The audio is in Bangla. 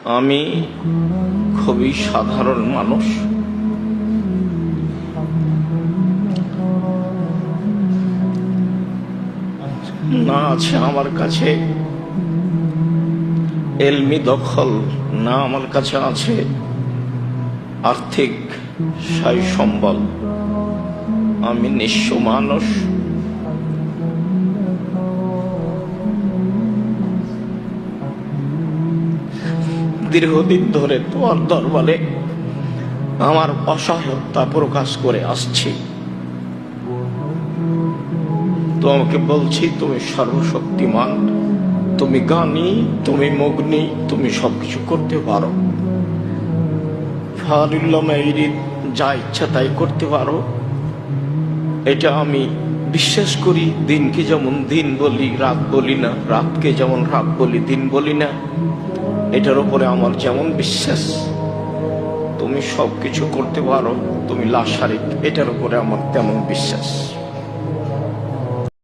আমি খুবই সাধারণ মানুষ। না আছে আমার কাছে এলমি দখল, না আমার কাছে আছে আর্থিক সাই সম্বল। আমি নিঃস্ব মানুষ। দীর্ঘদিন ধরে তোমার দরবারে আমার অসহায়তা প্রকাশ করে আসছি। তোমাকে বলছি, তুমি সর্বশক্তিমান, তুমি জ্ঞানী, তুমি মগ্নী, তুমি সবকিছু করতে পারো। যা ইচ্ছা তাই করতে পারো, এটা আমি বিশ্বাস করি। দিনকে যেমন দিন বলি, রাত বলি না, রাতকে যেমন রাত বলি, দিন বলি না। এটার উপরে আমার যেমন বিশ্বাস, তুমি সবকিছু করতে পারো, তুমি লাশারিক, এটার উপরে আমার তেমন বিশ্বাস।